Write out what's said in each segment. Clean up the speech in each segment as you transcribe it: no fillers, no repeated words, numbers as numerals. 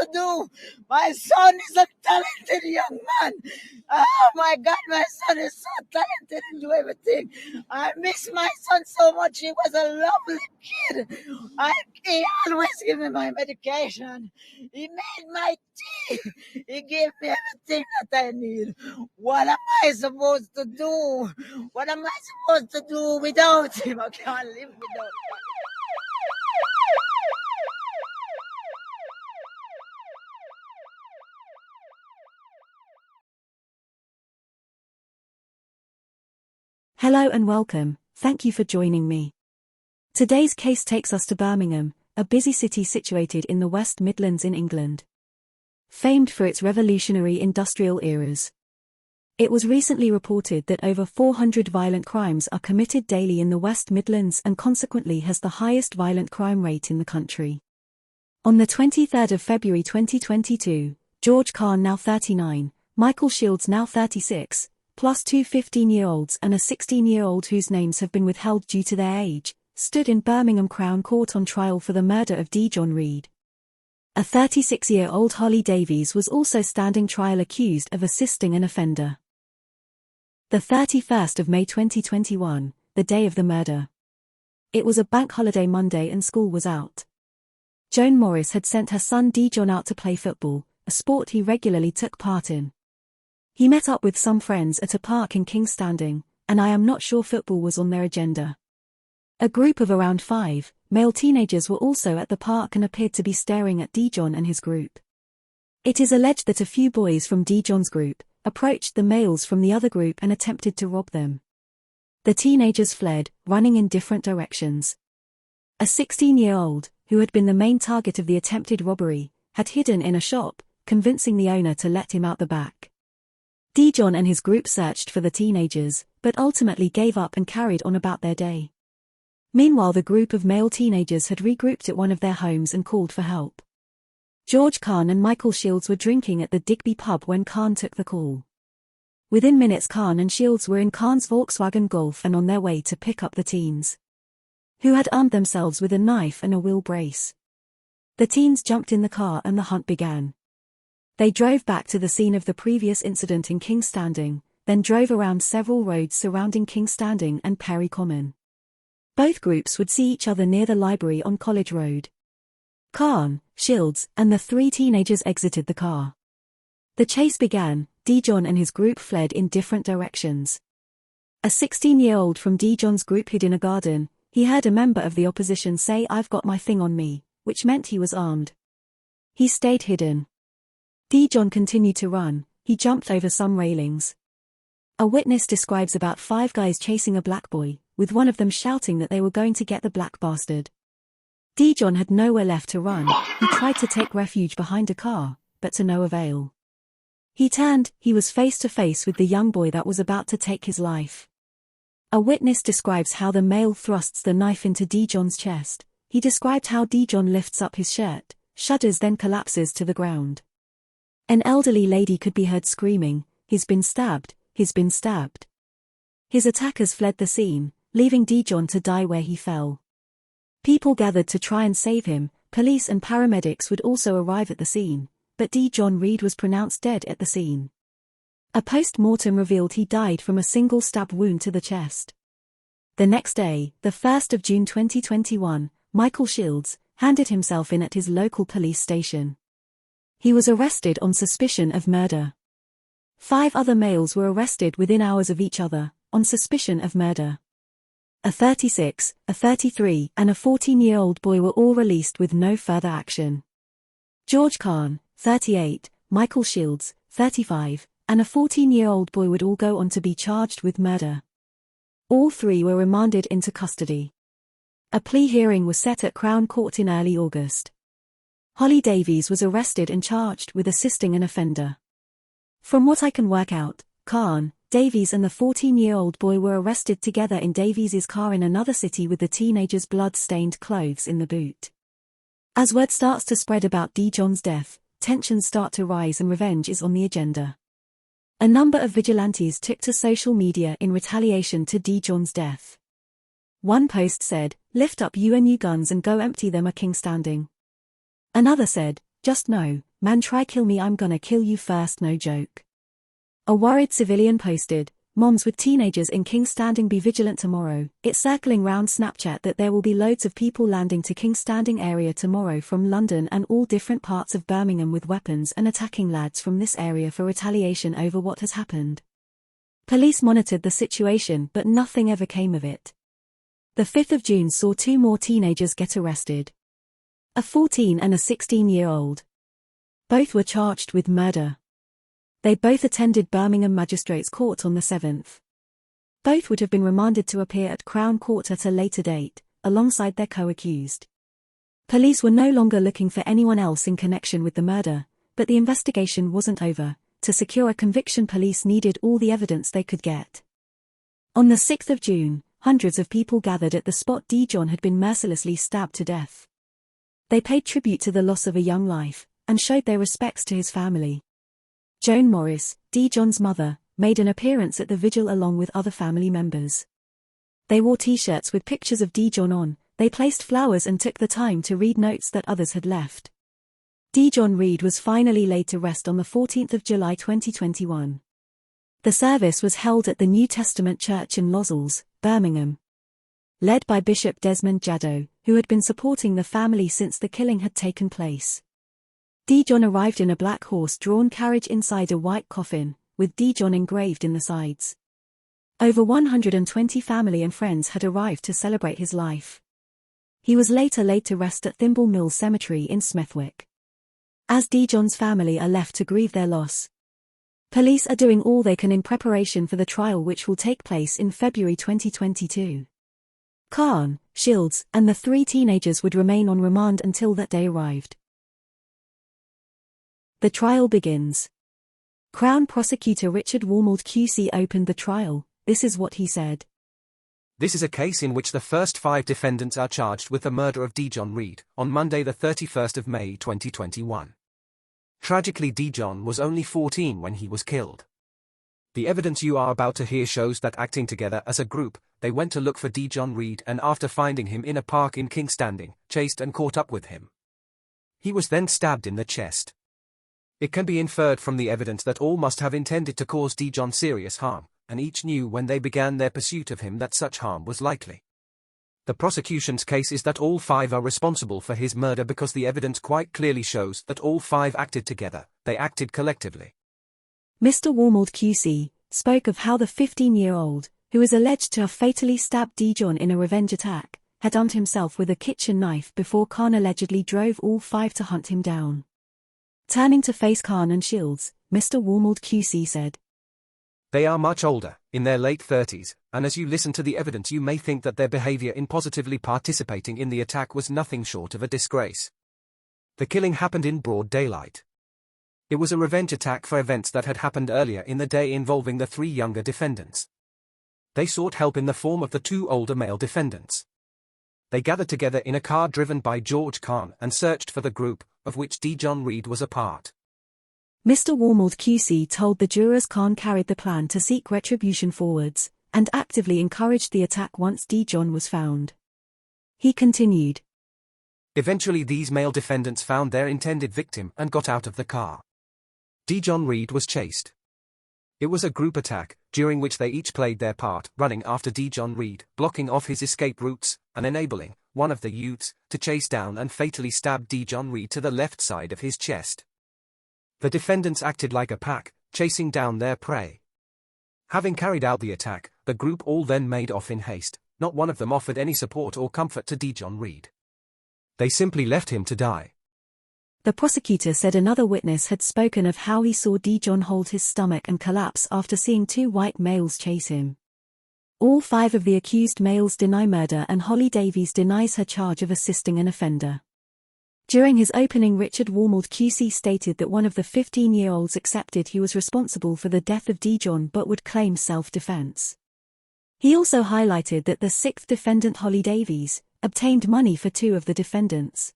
to do. My son is a talented young man. Oh my God, my son is so talented and do everything. I miss my son so much. He was a lovely kid. He always gave me my medication. He made my tea. He gave me everything that I need. What am I supposed to do? What am I supposed to do without him? I can't live without him. Hello and welcome, thank you for joining me. Today's case takes us to Birmingham, a busy city situated in the West Midlands in England. Famed for its revolutionary industrial eras. It was recently reported that over 400 violent crimes are committed daily in the West Midlands and consequently has the highest violent crime rate in the country. On the 23rd of February 2022, George Khan, now 39, Michael Shields, now 36, plus two 15-year-olds and a 16-year-old whose names have been withheld due to their age, stood in Birmingham Crown Court on trial for the murder of Dea-John Reid. A 36-year-old Holly Davies was also standing trial accused of assisting an offender. The 31st of May 2021, the day of the murder. It was a bank holiday Monday and school was out. Joan Morris had sent her son Dea-John out to play football, a sport he regularly took part in. He met up with some friends at a park in King's Standing, and I am not sure football was on their agenda. A group of around 5 male teenagers were also at the park and appeared to be staring at Dea-John and his group. It is alleged that a few boys from Dea-John's group approached the males from the other group and attempted to rob them. The teenagers fled, running in different directions. A 16-year-old, who had been the main target of the attempted robbery, had hidden in a shop, convincing the owner to let him out the back. Dea-John and his group searched for the teenagers, but ultimately gave up and carried on about their day. Meanwhile, the group of male teenagers had regrouped at one of their homes and called for help. George Khan and Michael Shields were drinking at the Digby pub when Khan took the call. Within minutes, Khan and Shields were in Khan's Volkswagen Golf and on their way to pick up the teens, who had armed themselves with a knife and a wheel brace. The teens jumped in the car and the hunt began. They drove back to the scene of the previous incident in King's Standing, then drove around several roads surrounding King's Standing and Perry Common. Both groups would see each other near the library on College Road. Khan, Shields, and the 3 teenagers exited the car. The chase began. Dea-John and his group fled in different directions. A 16-year-old from Dea-John's group hid in a garden. He heard a member of the opposition say, "I've got my thing on me," which meant he was armed. He stayed hidden. Dea-John continued to run. He jumped over some railings. A witness describes about 5 guys chasing a black boy, with one of them shouting that they were going to get the black bastard. Dea-John had nowhere left to run. He tried to take refuge behind a car, but to no avail. He turned. He was face to face with the young boy that was about to take his life. A witness describes how the male thrusts the knife into Dea-John's chest. He described how Dea-John lifts up his shirt, shudders, then collapses to the ground. An elderly lady could be heard screaming, "He's been stabbed, he's been stabbed." His attackers fled the scene, leaving Dea-John to die where he fell. People gathered to try and save him. Police and paramedics would also arrive at the scene, but Dea-John Reid was pronounced dead at the scene. A post-mortem revealed he died from a single stab wound to the chest. The next day, the 1st of June 2021, Michael Shields handed himself in at his local police station. He was arrested on suspicion of murder. 5 other males were arrested within hours of each other, on suspicion of murder. A 36, a 33, and a 14-year-old boy were all released with no further action. George Khan, 38, Michael Shields, 35, and a 14-year-old boy would all go on to be charged with murder. All 3 were remanded into custody. A plea hearing was set at Crown Court in early August. Holly Davies was arrested and charged with assisting an offender. From what I can work out, Khan, Davies and the 14-year-old boy were arrested together in Davies's car in another city with the teenager's blood-stained clothes in the boot. As word starts to spread about Dea-John's death, tensions start to rise and revenge is on the agenda. A number of vigilantes took to social media in retaliation to Dea-John's death. One post said, "Lift up you and your guns and go empty them a King's Standing." Another said, "Just know, "Man try kill me, I'm gonna kill you first, no joke." A worried civilian posted, "Moms with teenagers in King's Standing, be vigilant tomorrow." It's circling round Snapchat that there will be loads of people landing to King's Standing area tomorrow from London and all different parts of Birmingham with weapons and attacking lads from this area for retaliation over what has happened. Police monitored the situation but nothing ever came of it. The 5th of June saw 2 more teenagers get arrested. A 14 and a 16-year-old. Both were charged with murder. They both attended Birmingham Magistrates Court on the 7th. Both would have been remanded to appear at Crown Court at a later date, alongside their co-accused. Police were no longer looking for anyone else in connection with the murder, but the investigation wasn't over. To secure a conviction, police needed all the evidence they could get. On the 6th of June, hundreds of people gathered at the spot Dea-John had been mercilessly stabbed to death. They paid tribute to the loss of a young life, and showed their respects to his family. Joan Morris, Dea-John's mother, made an appearance at the vigil along with other family members. They wore t-shirts with pictures of Dea-John on, they placed flowers and took the time to read notes that others had left. Dea-John Reid was finally laid to rest on the 14th of July 2021. The service was held at the New Testament Church in Lozells, Birmingham. Led by Bishop Desmond Jadot, who had been supporting the family since the killing had taken place. Dea-John arrived in a black horse-drawn carriage inside a white coffin, with Dea-John engraved in the sides. Over 120 family and friends had arrived to celebrate his life. He was later laid to rest at Thimble Mill Cemetery in Smethwick. As Dea-John's family are left to grieve their loss. Police are doing all they can in preparation for the trial, which will take place in February 2022. Khan, Shields, and the 3 teenagers would remain on remand until that day arrived. The trial begins. Crown Prosecutor Richard Warmold QC opened the trial. This is what he said. This is a case in which the first 5 defendants are charged with the murder of Dea-John Reid on Monday the 31st of May 2021. Tragically, Dea-John was only 14 when he was killed. The evidence you are about to hear shows that acting together as a group, they went to look for Dea-John Reid and after finding him in a park in King's Standing, chased and caught up with him. He was then stabbed in the chest. It can be inferred from the evidence that all must have intended to cause Dea-John serious harm, and each knew when they began their pursuit of him that such harm was likely. The prosecution's case is that all 5 are responsible for his murder because the evidence quite clearly shows that all 5 acted together, they acted collectively. Mr. Warmold QC spoke of how the 15-year-old, who is alleged to have fatally stabbed Dea-John in a revenge attack, had armed himself with a kitchen knife before Khan allegedly drove all 5 to hunt him down. Turning to face Khan and Shields, Mr. Warmold QC said, They are much older, in their late 30s, and as you listen to the evidence you may think that their behavior in positively participating in the attack was nothing short of a disgrace. The killing happened in broad daylight. It was a revenge attack for events that had happened earlier in the day involving the 3 younger defendants. They sought help in the form of the 2 older male defendants. They gathered together in a car driven by George Khan and searched for the group, of which Dea-John Reid was a part. Mr. Warmold QC told the jurors Khan carried the plan to seek retribution forwards, and actively encouraged the attack once Dea-John was found. He continued. Eventually these male defendants found their intended victim and got out of the car. Dea-John Reid was chased. It was a group attack, during which they each played their part, running after Dea-John Reid, blocking off his escape routes, and enabling one of the youths to chase down and fatally stab Dea-John Reid to the left side of his chest. The defendants acted like a pack, chasing down their prey. Having carried out the attack, the group all then made off in haste. Not one of them offered any support or comfort to Dea-John Reid. They simply left him to die. The prosecutor said another witness had spoken of how he saw Dea-John hold his stomach and collapse after seeing 2 white males chase him. All 5 of the accused males deny murder and Holly Davies denies her charge of assisting an offender. During his opening, Richard Warmold QC stated that one of the 15-year-olds accepted he was responsible for the death of Dea-John but would claim self-defense. He also highlighted that the 6th defendant, Holly Davies, obtained money for 2 of the defendants,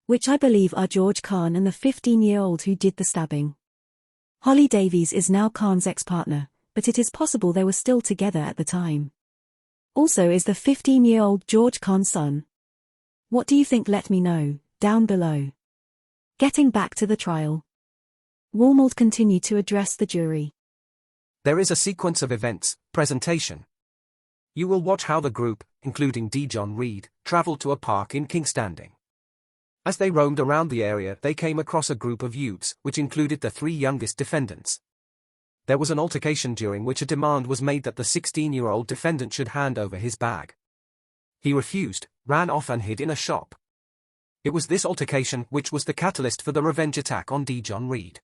which I believe are George Khan and the 15-year-old who did the stabbing. Holly Davies is now Khan's ex-partner, but it is possible they were still together at the time. Also is the 15-year-old George Khan's son. What do you think? Let me know, down below. Getting back to the trial. Warmold continued to address the jury. There is a sequence of events, presentation. You will watch how the group, including Dea-John Reid, traveled to a park in King's Standing. As they roamed around the area, they came across a group of youths, which included the 3 youngest defendants. There was an altercation during which a demand was made that the 16-year-old defendant should hand over his bag. He refused, ran off and hid in a shop. It was this altercation which was the catalyst for the revenge attack on Dea-John Reid.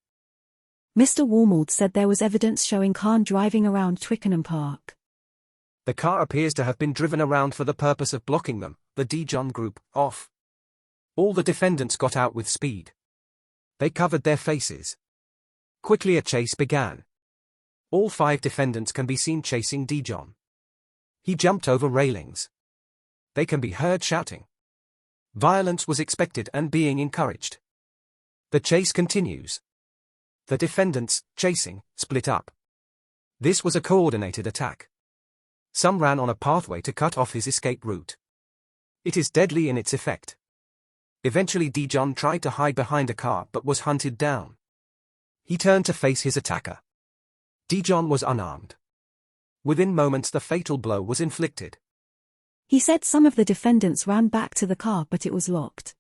Mr. Warmold said there was evidence showing Khan driving around Twickenham Park. The car appears to have been driven around for the purpose of blocking them, the Dea-John group, off. All the defendants got out with speed. They covered their faces. Quickly a chase began. All 5 defendants can be seen chasing Dea-John. He jumped over railings. They can be heard shouting. Violence was expected and being encouraged. The chase continues. The defendants, chasing, split up. This was a coordinated attack. Some ran on a pathway to cut off his escape route. It is deadly in its effect. Eventually Dea-John tried to hide behind a car but was hunted down. He turned to face his attacker. Dea-John was unarmed. Within moments the fatal blow was inflicted. He said some of the defendants ran back to the car but it was locked.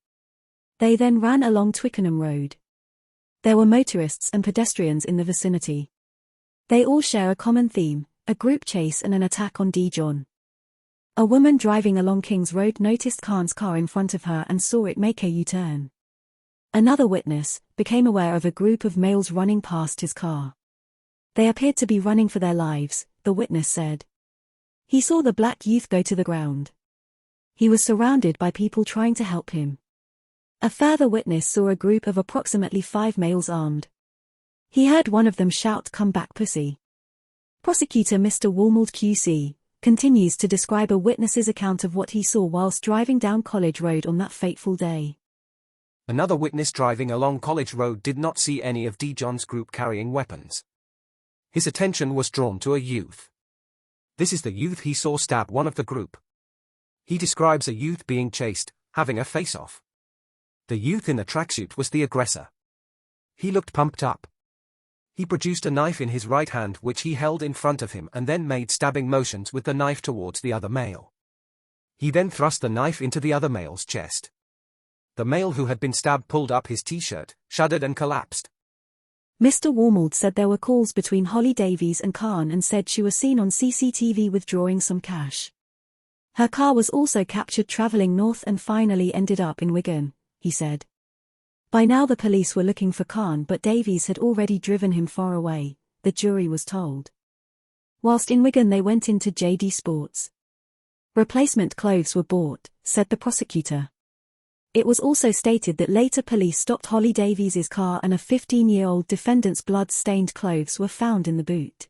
They then ran along Twickenham Road. There were motorists and pedestrians in the vicinity. They all share a common theme, a group chase and an attack on Dea-John. A woman driving along King's Road noticed Khan's car in front of her and saw it make a U-turn. Another witness became aware of a group of males running past his car. They appeared to be running for their lives, the witness said. He saw the black youth go to the ground. He was surrounded by people trying to help him. A further witness saw a group of approximately 5 males armed. He heard one of them shout, "Come back, pussy." Prosecutor Mr. Warmold QC continues to describe a witness's account of what he saw whilst driving down College Road on that fateful day. Another witness driving along College Road did not see any of Dea-John's group carrying weapons. His attention was drawn to a youth. This is the youth he saw stab one of the group. He describes a youth being chased, having a face-off. The youth in the tracksuit was the aggressor. He looked pumped up. He produced a knife in his right hand which he held in front of him and then made stabbing motions with the knife towards the other male. He then thrust the knife into the other male's chest. The male who had been stabbed pulled up his t-shirt, shuddered and collapsed. Mr. Warmold said there were calls between Holly Davies and Khan and said she was seen on CCTV withdrawing some cash. Her car was also captured travelling north and finally ended up in Wigan, he said. By now the police were looking for Khan but Davies had already driven him far away, the jury was told. Whilst in Wigan they went into JD Sports. Replacement clothes were bought, said the prosecutor. It was also stated that later police stopped Holly Davies's car and a 15-year-old defendant's blood-stained clothes were found in the boot.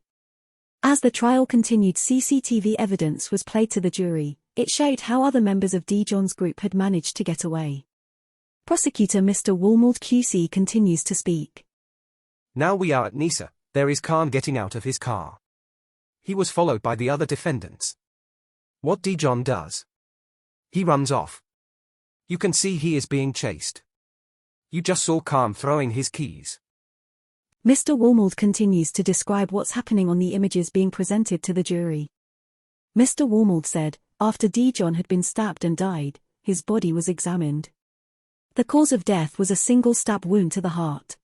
As the trial continued, CCTV evidence was played to the jury. It showed how other members of Dea-John's group had managed to get away. Prosecutor Mr. Warmold QC continues to speak. Now we are at Nisa. There is Khan getting out of his car. He was followed by the other defendants. What Dea-John does? He runs off. You can see he is being chased. You just saw Khan throwing his keys. Mr. Warmold continues to describe what's happening on the images being presented to the jury. Mr. Warmold said, after Dea-John had been stabbed and died, his body was examined. The cause of death was a single stab wound to the heart.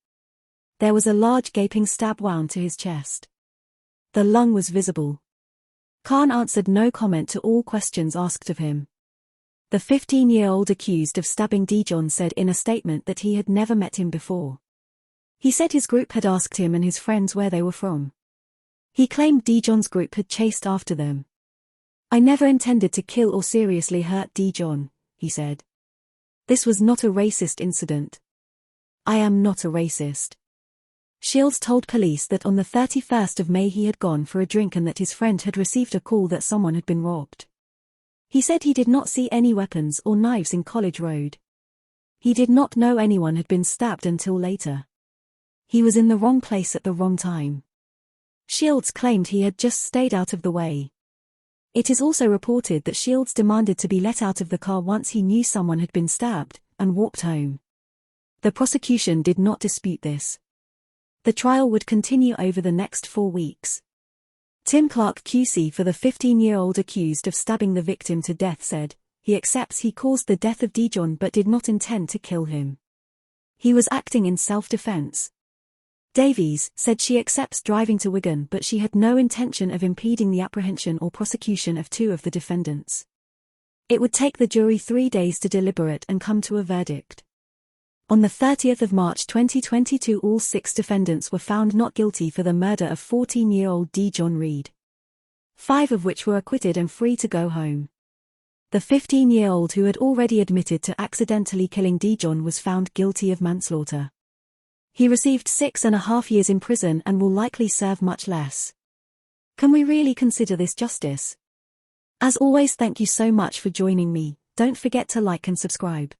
There was a large gaping stab wound to his chest. The lung was visible. Khan answered no comment to all questions asked of him. The 15-year-old accused of stabbing Dea-John said in a statement that he had never met him before. He said his group had asked him and his friends where they were from. He claimed Dea-John's group had chased after them. "I never intended to kill or seriously hurt Dea-John," he said. "This was not a racist incident. I am not a racist." Shields told police that on the 31st of May he had gone for a drink and that his friend had received a call that someone had been robbed. He said he did not see any weapons or knives in College Road. He did not know anyone had been stabbed until later. He was in the wrong place at the wrong time. Shields claimed he had just stayed out of the way. It is also reported that Shields demanded to be let out of the car once he knew someone had been stabbed, and walked home. The prosecution did not dispute this. The trial would continue over the next 4 weeks. Tim Clark QC for the 15-year-old accused of stabbing the victim to death said, he accepts he caused the death of Dea-John but did not intend to kill him. He was acting in self-defense. Davies said she accepts driving to Wigan but she had no intention of impeding the apprehension or prosecution of 2 of the defendants. It would take the jury 3 days to deliberate and come to a verdict. On the 30th of March 2022 all 6 defendants were found not guilty for the murder of 14-year-old Dea-John Reid. 5 of which were acquitted and free to go home. The 15-year-old who had already admitted to accidentally killing Dea-John was found guilty of manslaughter. He received 6.5 years in prison and will likely serve much less. Can we really consider this justice? As always, thank you so much for joining me. Don't forget to like and subscribe.